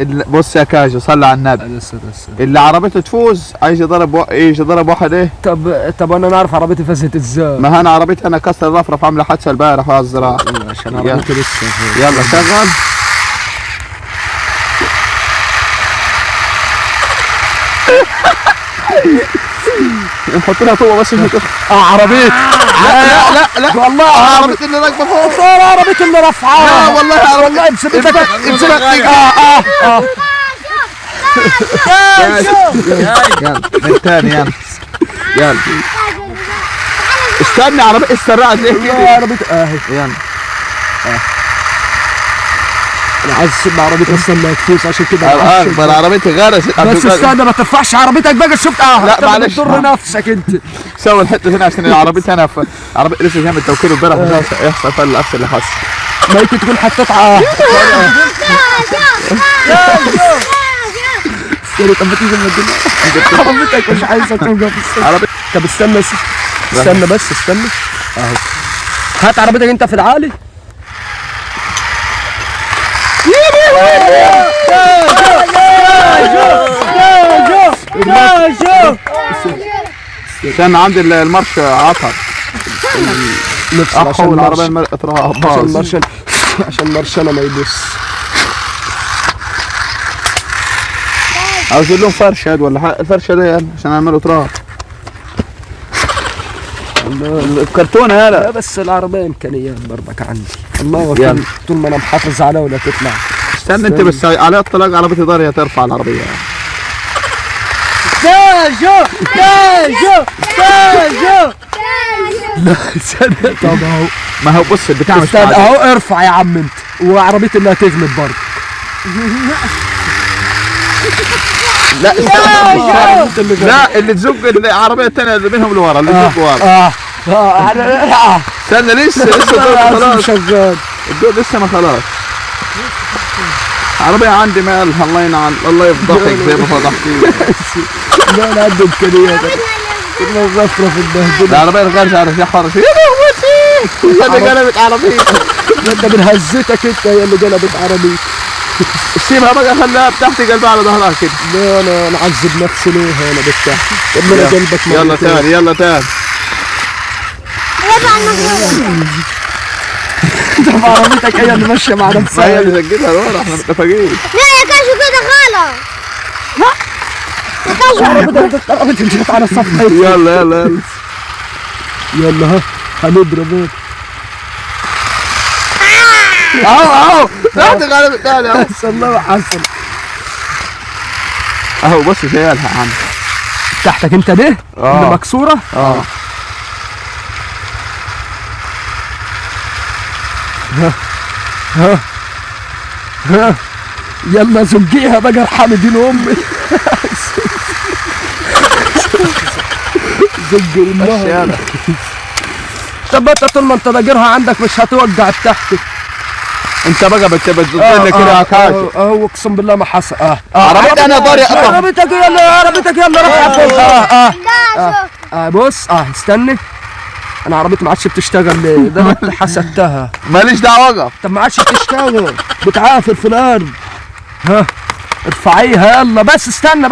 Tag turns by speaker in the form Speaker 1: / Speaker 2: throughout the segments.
Speaker 1: بص يا كاجو صلى على النبي. اللي عربيته تفوز عايز يضرب واحد ايه.
Speaker 2: طب انا نعرف عربيتي فازت ازاي؟
Speaker 1: ما انا عربيتي انا كسر الرفرف عامله حادثه البارح على الزراعه.
Speaker 2: عشان عربيتي لسه.
Speaker 1: يلا شغل. نحط لها طوبه بس عشان
Speaker 2: عربيتي.
Speaker 1: لا والله عربيتي اللي راكبه فوق.
Speaker 2: عربيتي اللي رفعاها.
Speaker 1: لا والله
Speaker 2: والله بسبتك.
Speaker 1: يلا من تاني يلا استنى عربيتي استرعت ليه كده؟
Speaker 2: عربيتي اهي.
Speaker 1: يلا
Speaker 2: انا عايز اسيب عربيتي اصلا ما تفوز عشان كده.
Speaker 1: اكبر عربيتي غرست.
Speaker 2: بس استنى ما ترفعش عربيتك بقى. شفت
Speaker 1: لا معلش
Speaker 2: تضر نفسك انت.
Speaker 1: سوي الحته هنا عشان عربيتي انا عربيتي لسه جايه من التوكيل امبارح مش هيحصل فل نفس اللي حصل.
Speaker 2: ما يمكن تكون حطيت طب ما تيجي المدينة عربيتك مش عايزة توقف. طب استنى بس استنى اهو. هات عربيتك انت في العالي.
Speaker 1: عشان عندي المرش عطر.
Speaker 2: عشان
Speaker 1: العربية
Speaker 2: عشان المرشلة ما يبص.
Speaker 1: عاوز لهم فرشة ولا حاجة. الفرشة دي عشان اعملوا تراب. الكرتونة
Speaker 2: لا بس العربية امكانيات برضك عندي. الله طول ما انا محافظ عليها ولا تطلع.
Speaker 1: استنى انت بس على الطلاق عربيتي ضارية ترفع العربية.
Speaker 2: كاجو لا استنى. طب اهو
Speaker 1: ما هو بص البتاع مش
Speaker 2: اهو. ارفع يا عم انت. وعربيتي اللي هتغلب برضه.
Speaker 1: لا اللي تزق العربية الثانية اللي بينهم لورا اللي تزق ورا. استنى لسه الدور خلاص
Speaker 2: شغال.
Speaker 1: الدور لسه ما خلاص. عربية عندي مالها الله ينعم الله يفضحك زي ما فضحتيني.
Speaker 2: لا انا عندي امكانيات. كنا الرفرف البهدله.
Speaker 1: العربية الغالية على حرش. يا لهوتي اللي قلبت عربيتي.
Speaker 2: انت من هزتك انت هي اللي قلبت عربيتي.
Speaker 1: سيبها بقى خليها بتحتي قلبها على ظهرها كده.
Speaker 2: لا انا اعذب نفسي ليه انا بتاعي. ربنا قلبك
Speaker 1: يلا تاني يلا تاني.
Speaker 2: طب عربيتك هي اللي ماشيه مع نفسها.
Speaker 1: هي اللي سجلها ورا احنا متفقين.
Speaker 3: لا يا كاشو كده خالص.
Speaker 2: عربيتك جت على الصف.
Speaker 1: يلا
Speaker 2: يلا ها هنضرب
Speaker 1: اهو تحت غالب الثاني اهو.
Speaker 2: بس الله حسن
Speaker 1: اهو بص شايلها يا عم.
Speaker 2: تحتك انت ده اللي مكسوره. ها يلا زقيها بقى ارحمي دين امي. زق امها. طب انت طول ما انت داجرها عندك مش هتوقع تحت.
Speaker 1: انت بقى بتزقني كده يا كاشف.
Speaker 2: اهو اقسم بالله ما حصل.
Speaker 1: عربيتي انا ضاري اطلع.
Speaker 2: عربيتك يلا روح فوق. بص استني. انا عربيتي ما عادش بتشتغل ليه؟ ده انا حسبتها.
Speaker 1: ماليش دعوه وقف.
Speaker 2: طب ما عادش بتشتغل بتعافر في الارض. ها ارفعيها يلا. بس استنى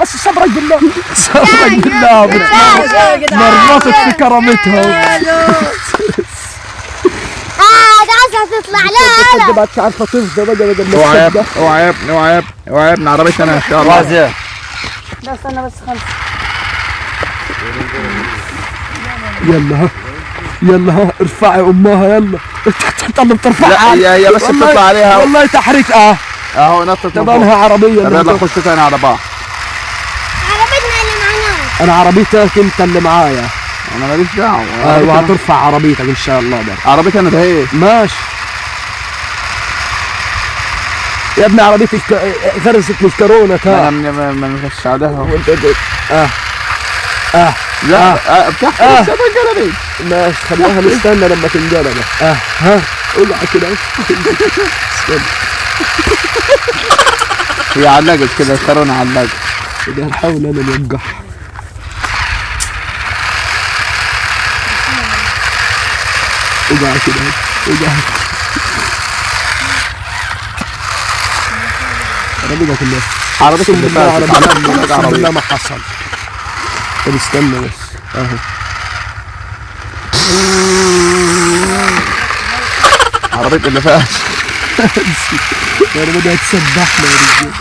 Speaker 2: صبرك بالله. مرمطت في كرامتها.
Speaker 3: ده عايزة تطلع لا
Speaker 2: لا. مش عارفه تفضى بقى بدل ما
Speaker 1: اوعى يا ابني عربيتي انا ان شاء الله.
Speaker 3: ده استنى بس خلص.
Speaker 2: يلا ها ارفعي امها يلا. انت اللي بترفعها.
Speaker 1: لا هي بس بتطلع عليها.
Speaker 2: والله تحريك
Speaker 1: اهو نطت.
Speaker 2: طب انها عربيه.
Speaker 1: يلا خش تاني على بعض.
Speaker 3: عربيتنا اللي معانا.
Speaker 2: انا عربيتك انت اللي معايا.
Speaker 1: انا ماليش دعوه.
Speaker 2: وهترفع عربيتك ان شاء الله. ده
Speaker 1: عربيتي انا ده ايه
Speaker 2: ماشي يا ابني. عربيتك غرزت للكورونا.
Speaker 1: ما نخش عليها.
Speaker 2: وانت
Speaker 1: لا بتحكي لسه تنقلبي.
Speaker 2: ماشي خليها نستنى لما تنقلب. ها اوعى كده.
Speaker 1: هي علقت كده الكورونا علقت.
Speaker 2: ده نحاول انا نوقعها. اوعى كده. عربيتك اللي
Speaker 1: عربيتك اللي فاتت
Speaker 2: اقسم بالله ما حصل. طب استنى بس اهو.
Speaker 1: عربيتك اللي فاتت.
Speaker 2: يعني بدأت تسبحنا يا رجال.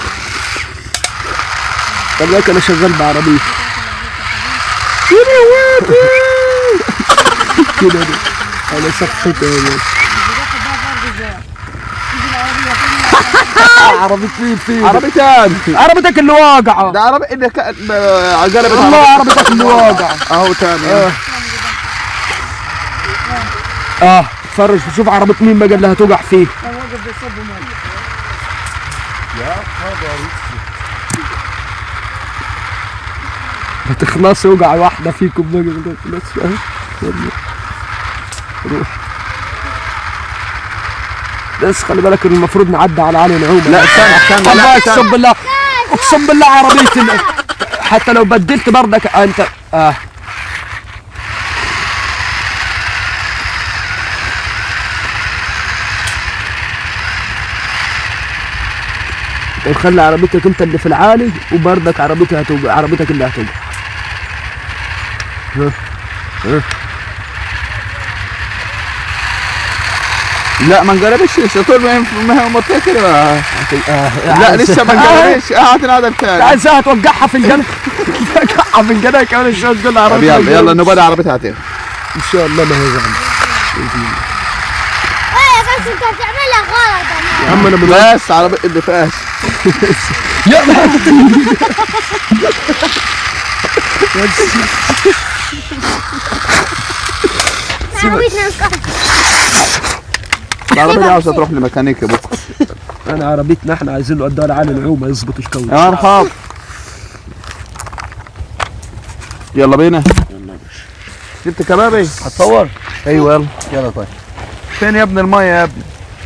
Speaker 2: طب لك انا شغال بعربيتي كده انا صفيت يا عربية مين فين؟
Speaker 1: عربيتان.
Speaker 2: عربيتك اللي واقعة.
Speaker 1: ده عربي اللي قلبت
Speaker 2: والله عربيتك اللي واقعة.
Speaker 1: اهو تاني.
Speaker 2: اتفرج شوف عربية مين بقى اللي هتوقع فيه. ما تخلص وقع واحدة فيكم بقى ما تخلص. روح بس خلي بالك المفروض نعدي على علي نعومة.
Speaker 1: لا استنى
Speaker 2: والله اقسم بالله اقسم بالله عربيتي حتى لو بدلت بردك انت خلي عربيتك انت اللي في العالي وبردك عربيتي هتوقع. عربيتك اللي هتوقع.
Speaker 1: لا ما انقلبش لسه طول ما هو متكر. لا لسه ما انقلبش. هتنادى الثاني.
Speaker 2: عايزها توقعها في الجنة. توقعها في الجنة كمان شوية تقول عربيتي.
Speaker 1: يلا يلا نبدا عربيتها هاتين
Speaker 2: ان شاء الله ما هي زعل.
Speaker 3: ايه بس انت بتعملها غلط
Speaker 2: يا عم انا
Speaker 1: بس عربية اللي فاش.
Speaker 2: يا
Speaker 3: عربيتنا انقطعت.
Speaker 1: العربية دي عاوزة تروح لميكانيكي بكره.
Speaker 2: انا عربيتنا احنا عايزين له قدها العالي العومة يظبط الكون.
Speaker 1: يا مرحبا. يلا بينا. جبت كبابي؟
Speaker 2: هتصور؟
Speaker 1: ايوه يلا.
Speaker 2: يلا طيب.
Speaker 1: فين يا ابن المية يا ابني؟